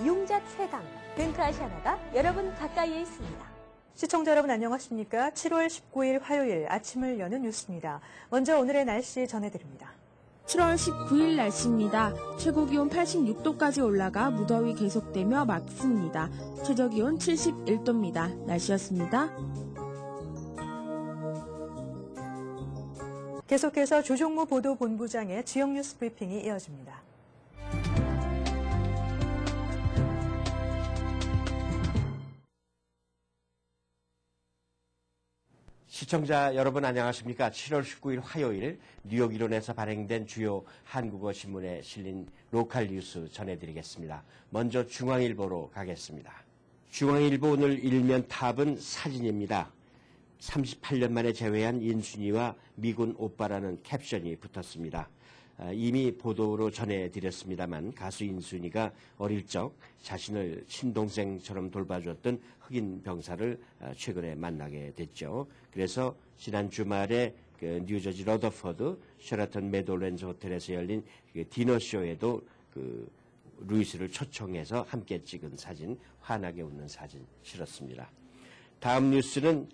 용작 최강 벤크아시아나가 여러분 가까이에 있습니다. 시청자 여러분 안녕하십니까? 7월 19일 화요일 아침을 여는 뉴스입니다. 먼저 오늘의 날씨 전해드립니다. 7월 19일 날씨입니다. 최고기온 86도까지 올라가 무더위 계속되며 맑습니다. 최저기온 71도입니다. 날씨였습니다. 계속해서 조종무 보도본부장의 지역 뉴스 브리핑이 이어집니다. 시청자 여러분 안녕하십니까? 7월 19일 화요일 뉴욕 일원에서 발행된 주요 한국어 신문에 실린 로컬 뉴스 전해드리겠습니다. 먼저 중앙일보로 가겠습니다. 중앙일보 오늘 일면 탑은 사진입니다. 38년 만에 재회한 인순이와 미군 오빠라는 캡션이 붙었습니다. 이미 보도로 전해드렸습니다만 가수 인순이가 어릴 적 자신을 친동생처럼 돌봐줬던 흑인 병사를 최근에 만나게 됐죠. 그래서 지난 주말에 그 뉴저지 러더퍼드 쉐라턴 메도랜드 호텔에서 열린 그 디너쇼에도 그 루이스를 초청해서 함께 찍은 사진, 환하게 웃는 사진 실었습니다. 다음 뉴스는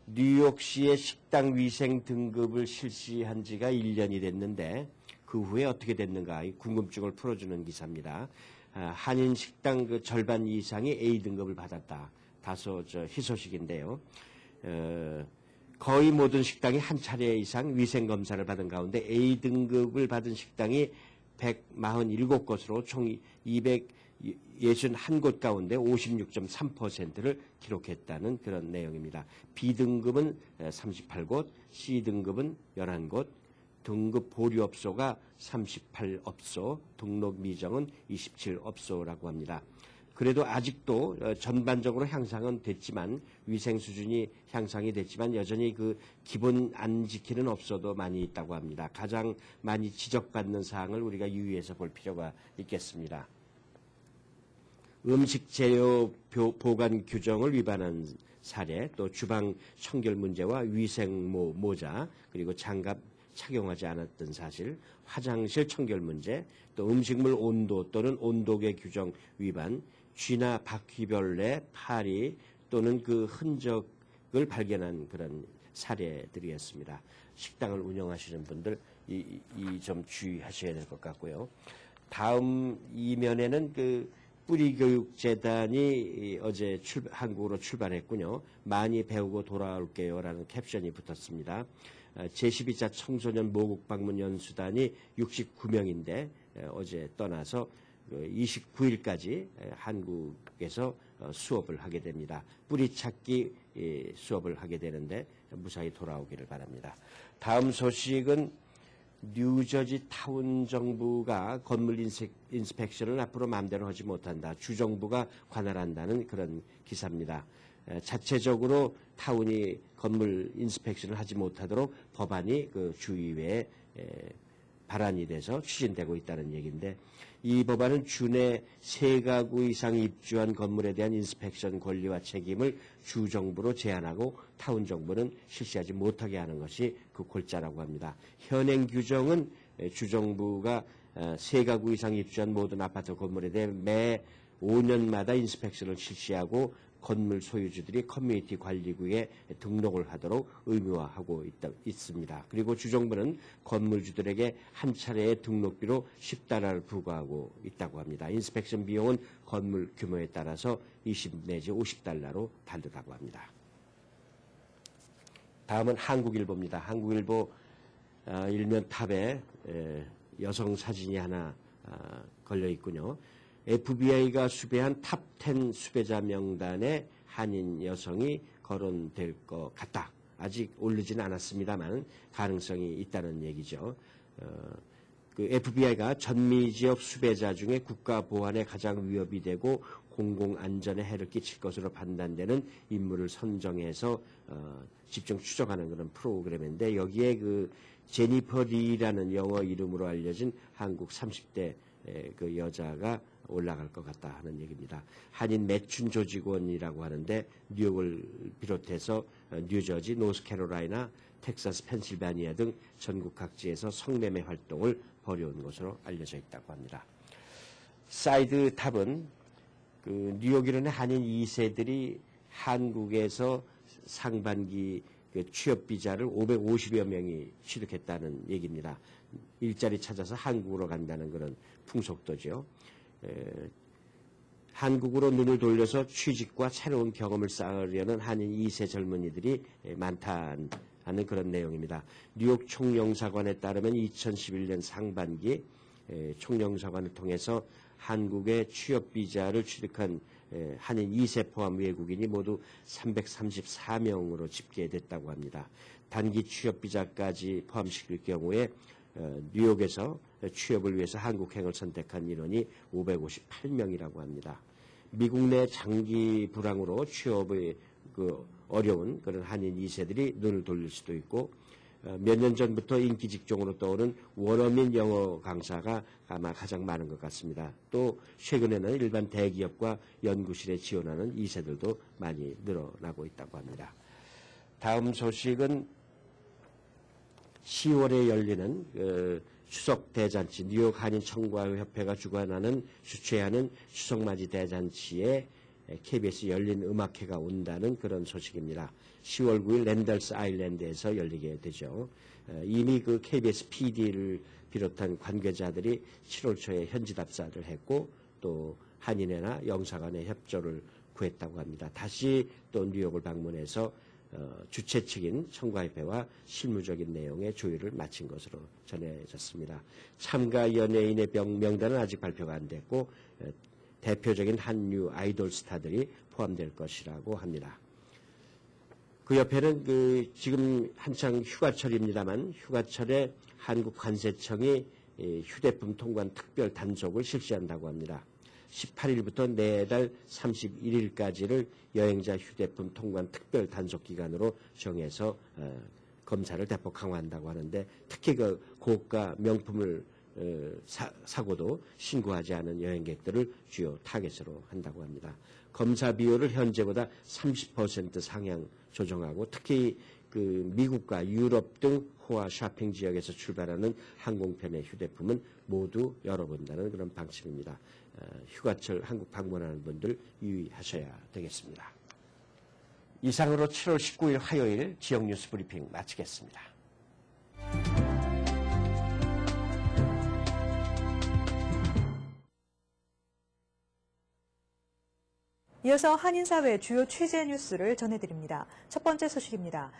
뉴욕시의 식당 위생 등급을 실시한 지가 1년이 됐는데 그 후에 어떻게 됐는가 궁금증을 풀어주는 기사입니다. 한인 식당 그 절반 이상이 A등급을 받았다. 다소 희소식인데요. 거의 모든 식당이 한 차례 이상 위생검사를 받은 가운데 A등급을 받은 식당이 147곳으로 총 261곳 가운데 56.3%를 기록했다는 그런 내용입니다. B등급은 38곳, C등급은 11곳, 등급 보류업소가 38업소, 등록 미정은 27업소라고 합니다. 그래도 아직도 전반적으로 향상은 됐지만 위생 수준이 향상이 됐지만 여전히 그 기본 안 지키는 업소도 많이 있다고 합니다. 가장 많이 지적받는 사항을 우리가 유의해서 볼 필요가 있겠습니다. 음식 재료 보관 규정을 위반한 사례, 또 주방 청결 문제와 위생 모자, 그리고 장갑 착용하지 않았던 사실, 화장실 청결 문제, 또 음식물 온도 또는 온도계 규정 위반, 쥐나 바퀴벌레, 파리 또는 그 흔적을 발견한 그런 사례들이었습니다. 식당을 운영하시는 분들 이 점 주의하셔야 될 것 같고요. 다음 이면에는 그 뿌리교육재단이 어제 한국으로 출발했군요. 많이 배우고 돌아올게요라는 캡션이 붙었습니다. 제12차 청소년 모국 방문 연수단이 69명인데 어제 떠나서 29일까지 한국에서 수업을 하게 됩니다. 뿌리찾기 수업을 하게 되는데 무사히 돌아오기를 바랍니다. 다음 소식은 뉴저지 타운 정부가 건물 인스펙션을 앞으로 마음대로 하지 못한다. 주정부가 관할한다는 그런 기사입니다. 자체적으로 타운이 건물 인스펙션을 하지 못하도록 법안이 그 주의회에 발안이 돼서 추진되고 있다는 얘기인데 이 법안은 주내 3가구 이상 입주한 건물에 대한 인스펙션 권리와 책임을 주정부로 제한하고 타운 정부는 실시하지 못하게 하는 것이 그 골자라고 합니다. 현행 규정은 주정부가 3가구 이상 입주한 모든 아파트 건물에 대해 매 5년마다 인스펙션을 실시하고 건물 소유주들이 커뮤니티 관리구에 등록을 하도록 의무화하고 있습니다. 그리고 주정부는 건물주들에게 한 차례의 등록비로 $10를 부과하고 있다고 합니다. 인스펙션 비용은 건물 규모에 따라서 $20 내지 $50로 다르다고 합니다. 다음은 한국일보입니다. 한국일보 일면 탑에 여성 사진이 하나 걸려 있군요. FBI가 수배한 탑 10 수배자 명단에 한인 여성이 거론될 것 같다. 아직 오르지는 않았습니다만 가능성이 있다는 얘기죠. 그 FBI가 전미지역 수배자 중에 국가 보안에 가장 위협이 되고 공공안전에 해를 끼칠 것으로 판단되는 인물을 선정해서 집중 추적하는 그런 프로그램인데 여기에 그 제니퍼 리라는 영어 이름으로 알려진 한국 30대 그 여자가 올라갈 것 같다 하는 얘기입니다. 한인 매춘 조직원이라고 하는데 뉴욕을 비롯해서 뉴저지, 노스캐롤라이나, 텍사스, 펜실바니아 등 전국 각지에서 성매매 활동을 벌여온 것으로 알려져 있다고 합니다. 사이드 탑은 그 뉴욕 일원의 한인 2세들이 한국에서 상반기 그 취업 비자를 550여 명이 취득했다는 얘기입니다. 일자리 찾아서 한국으로 간다는 그런 풍속도죠. 한국으로 눈을 돌려서 취직과 새로운 경험을 쌓으려는 한인 2세 젊은이들이 많다는 그런 내용입니다. 뉴욕 총영사관에 따르면 2011년 상반기 총영사관을 통해서 한국의 취업 비자를 취득한 한인 2세 포함 외국인이 모두 334명으로 집계됐다고 합니다. 단기 취업 비자까지 포함시킬 경우에 뉴욕에서 취업을 위해서 한국행을 선택한 인원이 558명이라고 합니다. 미국 내 장기 불황으로 취업의 어려운 그런 한인 2세들이 눈을 돌릴 수도 있고 몇 년 전부터 인기 직종으로 떠오른 원어민 영어 강사가 아마 가장 많은 것 같습니다. 또 최근에는 일반 대기업과 연구실에 지원하는 2세들도 많이 늘어나고 있다고 합니다. 다음 소식은 10월에 열리는 추석 대잔치, 뉴욕 한인 청과협회가 주최하는 추석맞이 대잔치에 KBS 열린 음악회가 온다는 그런 소식입니다. 10월 9일 랜달스 아일랜드에서 열리게 되죠. 이미 그 KBS PD를 비롯한 관계자들이 7월 초에 현지 답사를 했고 또 한인회나 영사관의 협조를 구했다고 합니다. 다시 또 뉴욕을 방문해서 주최 측인 청과협회와 실무적인 내용의 조율을 마친 것으로 전해졌습니다. 참가 연예인의 명단은 아직 발표가 안 됐고 대표적인 한류 아이돌 스타들이 포함될 것이라고 합니다. 그 옆에는 지금 한창 휴가철입니다만 휴가철에 한국관세청이 휴대폰 통관 특별 단속을 실시한다고 합니다. 18일부터 내달 31일까지를 여행자 휴대폰 통관 특별 단속 기간으로 정해서 검사를 대폭 강화한다고 하는데 특히 그 고가 명품을 사고도 신고하지 않은 여행객들을 주요 타겟으로 한다고 합니다. 검사 비율을 현재보다 30% 상향 조정하고 특히 그 미국과 유럽 등 호화 쇼핑 지역에서 출발하는 항공편의 휴대폰은 모두 열어본다는 그런 방침입니다. 휴가철 한국 방문하는 분들 유의하셔야 되겠습니다. 이상으로 7월 19일 화요일 지역 뉴스 브리핑 마치겠습니다. 이어서 한인사회 주요 취재 뉴스를 전해드립니다. 첫 번째 소식입니다.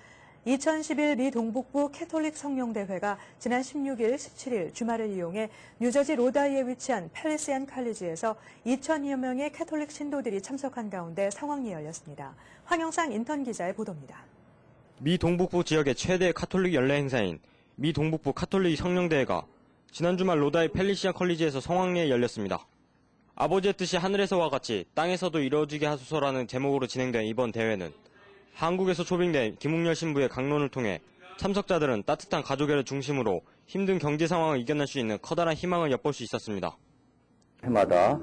2011 미 동북부 캐톨릭 성령대회가 지난 16일, 17일 주말을 이용해 뉴저지 로다이에 위치한 펠리시안 칼리지에서 2,000여 명의 캐톨릭 신도들이 참석한 가운데 상황이 열렸습니다. 황영상 인턴 기자의 보도입니다. 미 동북부 지역의 최대 카톨릭 연례 행사인 미 동북부 카톨릭 성령대회가 지난 주말 로다이 펠리시안 컬리지에서 성황리에 열렸습니다. 아버지의 뜻이 하늘에서와 같이 땅에서도 이루어지게 하소서라는 제목으로 진행된 이번 대회는 한국에서 초빙된 김웅열 신부의 강론을 통해 참석자들은 따뜻한 가족애를 중심으로 힘든 경제 상황을 이겨낼 수 있는 커다란 희망을 엿볼 수 있었습니다. 해마다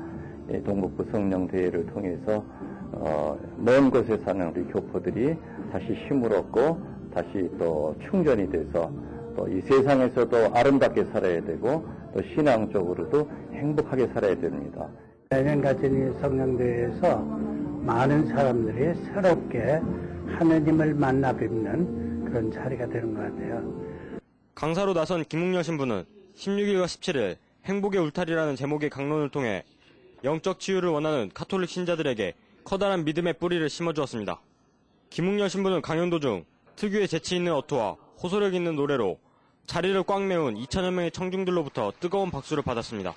동북부 성령대회를 통해서 먼 곳에 사는 우리 교포들이 다시 힘을 얻고 다시 또 충전이 돼서 또 이 세상에서도 아름답게 살아야 되고 또 신앙적으로도 행복하게 살아야 됩니다. 매년 같은 이 성령대회에서 많은 사람들이 새롭게 하느님을 만나 뵙는 그런 자리가 되는 것 같아요. 강사로 나선 김웅열 신부는 16일과 17일 행복의 울타리라는 제목의 강론을 통해 영적 치유를 원하는 카톨릭 신자들에게 커다란 믿음의 뿌리를 심어주었습니다. 김웅열 신부는 강연 도중 특유의 재치 있는 어투와 호소력 있는 노래로 자리를 꽉 메운 2,000여 명의 청중들로부터 뜨거운 박수를 받았습니다.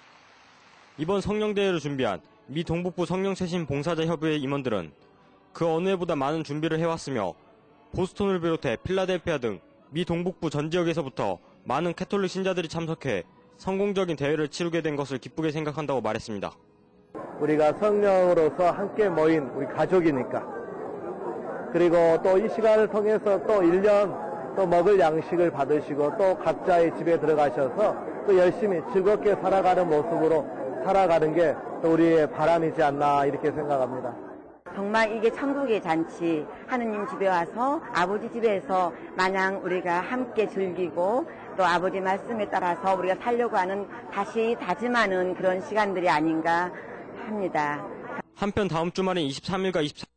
이번 성령대회를 준비한 미 동북부 성령체신 봉사자 협의회 임원들은 그 어느 해보다 많은 준비를 해왔으며 보스턴을 비롯해 필라델피아 등 미 동북부 전 지역에서부터 많은 캐톨릭 신자들이 참석해 성공적인 대회를 치르게 된 것을 기쁘게 생각한다고 말했습니다. 우리가 성령으로서 함께 모인 우리 가족이니까, 그리고 또 이 시간을 통해서 또 1년 또 먹을 양식을 받으시고 또 각자의 집에 들어가셔서 또 열심히 즐겁게 살아가는 모습으로 살아가는 게 또 우리의 바람이지 않나 이렇게 생각합니다. 정말 이게 천국의 잔치, 하느님 집에 와서 아버지 집에서 마냥 우리가 함께 즐기고 또 아버지 말씀에 따라서 우리가 살려고 하는 다시 다짐하는 그런 시간들이 아닌가 합니다. 한편 다음 주말인 23일과 24일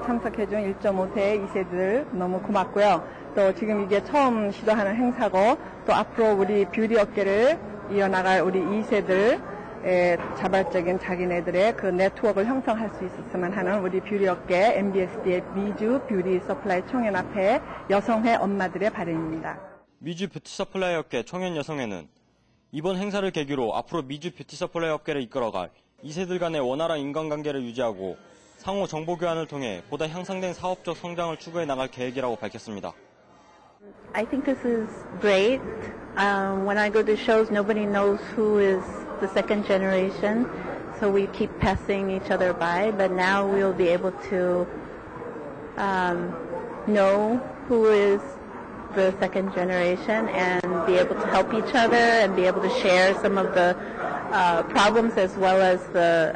참석해준 1.5세 2세들 너무 고맙고요. 또 지금 이게 처음 시도하는 행사고 또 앞으로 우리 뷰티 업계를 이어나갈 우리 2세들의 자발적인 자기네들의 그 네트워크를 형성할 수 있었으면 하는 우리 뷰티 업계 MBSD의 미주 뷰티 서플라이 총연합회 여성회 엄마들의 바람입니다. 미주 뷰티 서플라이 업계 총연 여성회는 이번 행사를 계기로 앞으로 미주 뷰티 서플라이 업계를 이끌어갈 2세들 간의 원활한 인간관계를 유지하고 상호 정보 교환을 통해 보다 향상된 사업적 성장을 추구해 나갈 계획이라고 밝혔습니다. I think this is great. When I go to shows, nobody knows who is the second generation, so we keep passing each other by. But now we'll be able to know who is the second generation and be able to help each other and be able to share some of the problems as well as the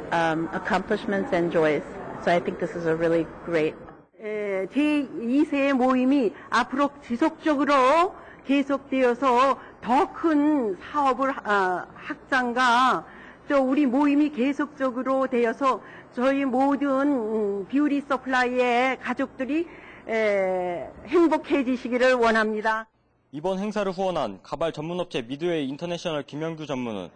accomplishments and joys. So I think this is a really great. 제2세 모임이 앞으로 지속적으로 계속되어서 더 큰 사업을 확장과 또 우리 모임이 계속적으로 되어서 저희 모든 뷰티 서플라이의 가족들이 행복해지시기를 원합니다. 이번 행사를 후원한 가발 전문업체 미드웨이 인터내셔널 김영규 전무는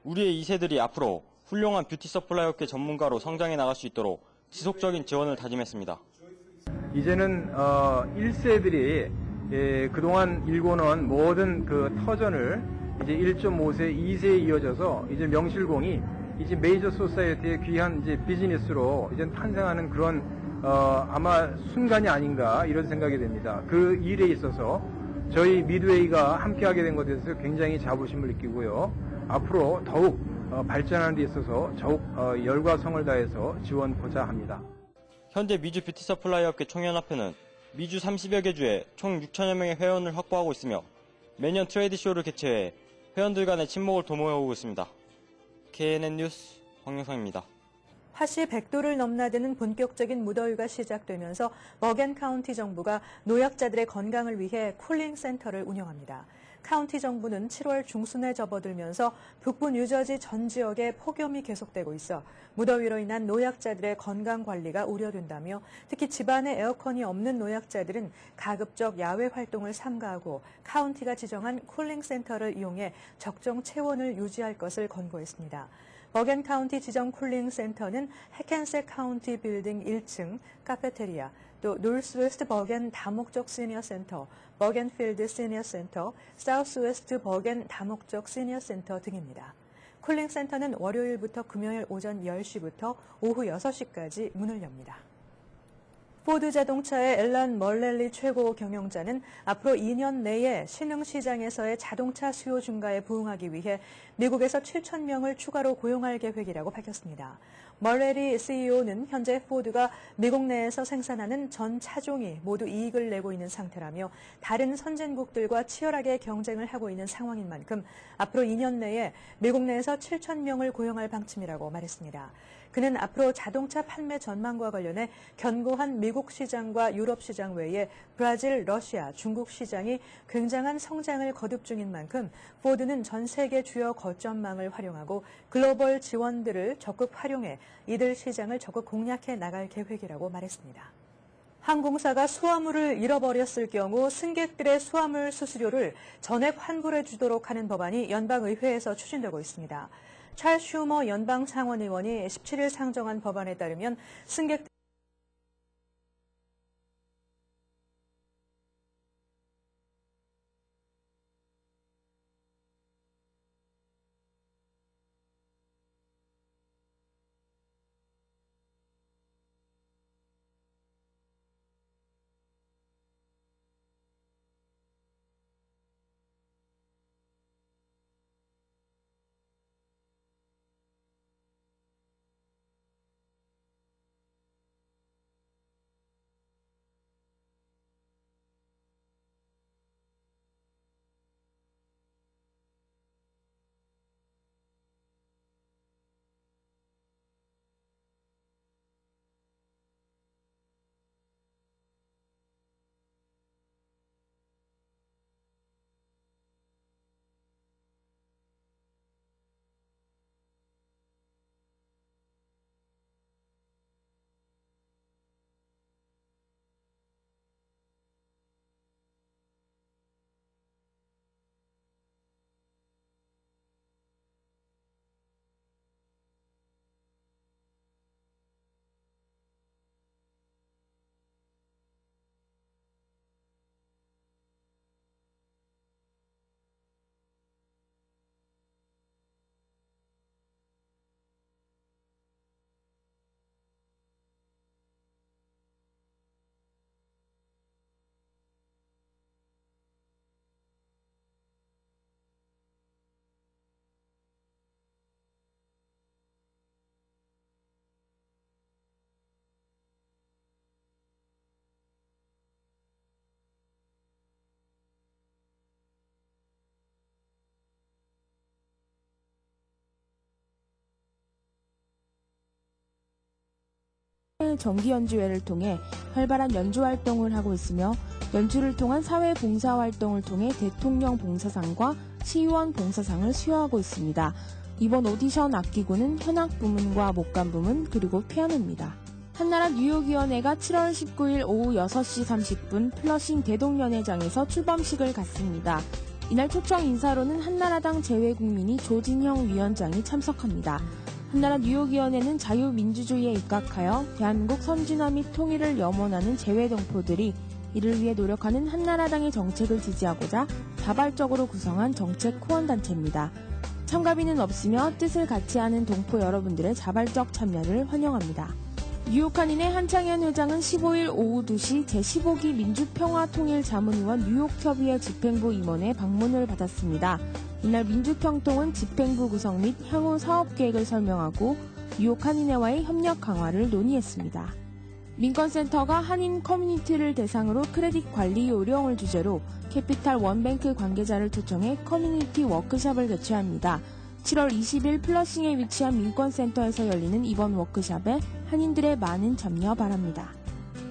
우리의 2세들이 앞으로 훌륭한 뷰티 서플라이 업계 전문가로 성장해 나갈 수 있도록 지속적인 지원을 다짐했습니다. 이제는 1세들이 그동안 일궈놓은 모든 그 터전을 이제 1.5세, 2세에 이어져서 이제 명실공히 이제 메이저 소사이어티의 귀한 이제 비즈니스로 이제 탄생하는 그런 아마 순간이 아닌가 이런 생각이 됩니다. 그 일에 있어서 저희 미드웨이가 함께하게 된 것에 대해서 굉장히 자부심을 느끼고요. 앞으로 더욱 발전하는 데 있어서 더욱 열과 성을 다해서 지원하고자 합니다. 현재 미주 뷰티 서플라이 업계 총연합회는 미주 30여 개 주에 총 6천여 명의 회원을 확보하고 있으며 매년 트레이드 쇼를 개최해 회원들 간의 친목을 도모해오고 있습니다. KNN 뉴스 황영상입니다. 화씨 100도를 넘나드는 본격적인 무더위가 시작되면서 머겐 카운티 정부가 노약자들의 건강을 위해 쿨링 센터를 운영합니다. 카운티 정부는 7월 중순에 접어들면서 북부 뉴저지 전 지역에 폭염이 계속되고 있어 무더위로 인한 노약자들의 건강 관리가 우려된다며 특히 집안에 에어컨이 없는 노약자들은 가급적 야외 활동을 삼가하고 카운티가 지정한 쿨링 센터를 이용해 적정 체온을 유지할 것을 권고했습니다. 머겐 카운티 지정 쿨링 센터는 해켄색 카운티 빌딩 1층 카페테리아, 또 노스웨스트 버겐 다목적 시니어 센터, 버겐필드 시니어 센터, 사우스웨스트 버겐 다목적 시니어 센터 등입니다. 쿨링 센터는 월요일부터 금요일 오전 10시부터 오후 6시까지 문을 엽니다. 포드 자동차의 앨런 멀렐리 최고 경영자는 앞으로 2년 내에 신흥시장에서의 자동차 수요 증가에 부응하기 위해 미국에서 7,000명을 추가로 고용할 계획이라고 밝혔습니다. 멀렐리 CEO는 현재 포드가 미국 내에서 생산하는 전 차종이 모두 이익을 내고 있는 상태라며 다른 선진국들과 치열하게 경쟁을 하고 있는 상황인 만큼 앞으로 2년 내에 미국 내에서 7,000명을 고용할 방침이라고 말했습니다. 그는 앞으로 자동차 판매 전망과 관련해 견고한 미국 시장과 유럽 시장 외에 브라질, 러시아, 중국 시장이 굉장한 성장을 거듭 중인 만큼 포드는 전 세계 주요 거점망을 활용하고 글로벌 지원들을 적극 활용해 이들 시장을 적극 공략해 나갈 계획이라고 말했습니다. 항공사가 수화물을 잃어버렸을 경우 승객들의 수화물 수수료를 전액 환불해 주도록 하는 법안이 연방의회에서 추진되고 있습니다. 찰스 슈머 연방 상원의원이 17일 상정한 법안에 따르면 승객 정기 연주회를 통해 활발한 연주 활동을 하고 있으며 연주를 통한 사회 봉사 활동을 통해 대통령 봉사상과 시의원 봉사상을 수여하고 있습니다. 이번 오디션 악기구는 현악 부문과 목관 부문 그리고 피아노입니다. 한나라 뉴욕위원회가 7월 19일 오후 6시 30분 플러싱 대동연회장에서 출범식을 갖습니다. 이날 초청 인사로는 한나라당 재외국민이 조진형 위원장이 참석합니다. 한나라 뉴욕위원회는 자유민주주의에 입각하여 대한민국 선진화 및 통일을 염원하는 재외동포들이 이를 위해 노력하는 한나라당의 정책을 지지하고자 자발적으로 구성한 정책 후원단체입니다. 참가비는 없으며 뜻을 같이 하는 동포 여러분들의 자발적 참여를 환영합니다. 뉴욕 한인의 한창현 회장은 15일 오후 2시 제15기 민주평화통일자문위원 뉴욕협의회 집행부 임원의 방문을 받았습니다. 이날 민주평통은 집행부 구성 및 향후 사업계획을 설명하고 뉴욕 한인회와의 협력 강화를 논의했습니다. 민권센터가 한인 커뮤니티를 대상으로 크레딧 관리 요령을 주제로 캐피탈 원뱅크 관계자를 초청해 커뮤니티 워크숍을 개최합니다. 7월 20일 플러싱에 위치한 민권센터에서 열리는 이번 워크숍에 한인들의 많은 참여 바랍니다.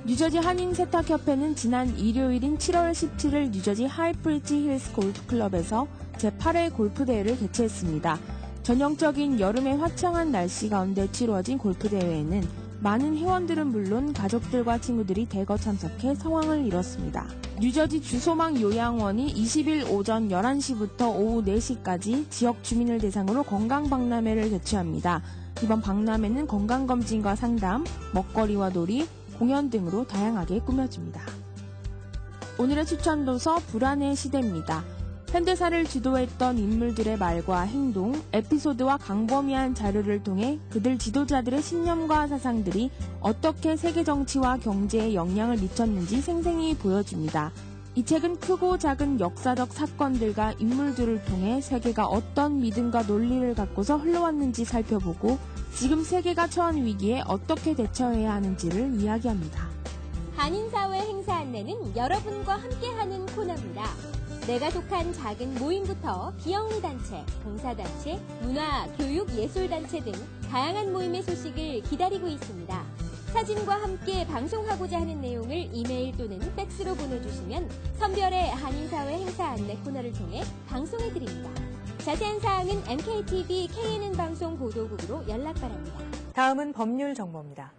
뉴저지 한인세탁협회는 지난 일요일인 7월 17일 뉴저지 하이프리티 힐스 골프클럽에서 제8회 골프대회를 개최했습니다. 전형적인 여름의 화창한 날씨 가운데 치루어진 골프대회에는 많은 회원들은 물론 가족들과 친구들이 대거 참석해 성황을 이뤘습니다. 뉴저지 주소망 요양원이 20일 오전 11시부터 오후 4시까지 지역 주민을 대상으로 건강박람회를 개최합니다. 이번 박람회는 건강검진과 상담, 먹거리와 놀이, 공연 등으로 다양하게 꾸며집니다. 오늘의 추천 도서 불안의 시대입니다. 현대사를 주도했던 인물들의 말과 행동, 에피소드와 광범위한 자료를 통해 그들 지도자들의 신념과 사상들이 어떻게 세계 정치와 경제에 영향을 미쳤는지 생생히 보여줍니다. 이 책은 크고 작은 역사적 사건들과 인물들을 통해 세계가 어떤 믿음과 논리를 갖고서 흘러왔는지 살펴보고 지금 세계가 처한 위기에 어떻게 대처해야 하는지를 이야기합니다. 한인사회 행사 안내는 여러분과 함께하는 코너입니다. 내가 속한 작은 모임부터 비영리 단체, 봉사단체, 문화, 교육, 예술단체 등 다양한 모임의 소식을 기다리고 있습니다. 사진과 함께 방송하고자 하는 내용을 이메일 또는 팩스로 보내주시면 선별의 한인사회 행사 안내 코너를 통해 방송해드립니다. 자세한 사항은 MKTV KNN 방송 보도국으로 연락 바랍니다. 다음은 법률 정보입니다.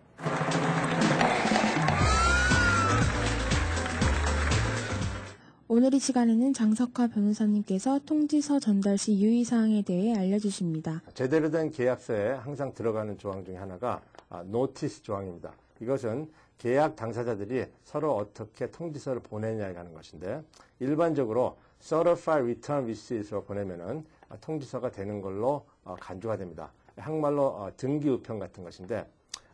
오늘 이 시간에는 장석화 변호사님께서 통지서 전달 시 유의사항에 대해 알려주십니다. 제대로 된 계약서에 항상 들어가는 조항 중에 하나가 노티스 조항입니다. 이것은 계약 당사자들이 서로 어떻게 통지서를 보내냐에 관한 것인데 일반적으로 Certified Return Receipt로 보내면은 통지서가 되는 걸로 간주가 됩니다. 한국말로 등기 우편 같은 것인데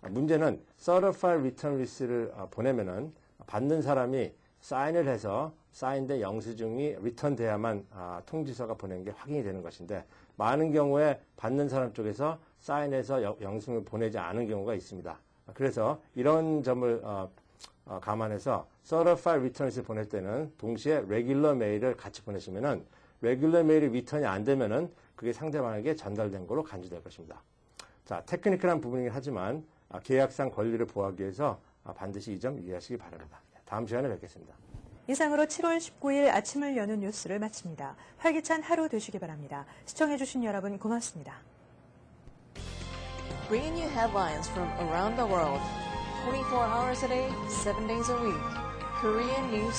문제는 Certified Return Receipt를 보내면은 받는 사람이 사인을 해서 사인된 영수증이 리턴돼야만 통지서가 보낸 게 확인이 되는 것인데 많은 경우에 받는 사람 쪽에서 사인해서 영수증을 보내지 않은 경우가 있습니다. 그래서 이런 점을 감안해서 Certified Return Receipt 보낼 때는 동시에 Regular Mail을 같이 보내시면은 Regular Mail이 리턴이 안 되면은 그게 상대방에게 전달된 걸로 간주될 것입니다. 자, 테크니컬한 부분이긴 하지만 계약상 권리를 보호하기 위해서 반드시 이 점 이해하시기 바랍니다. 다음 시간에 뵙겠습니다. 이상으로 7월 19일 아침을 여는 뉴스를 마칩니다. 활기찬 하루 되시기 바랍니다. 시청해주신 여러분 고맙습니다. Bringing you headlines from around the world, 24 hours a day, 7 days a week. Korean News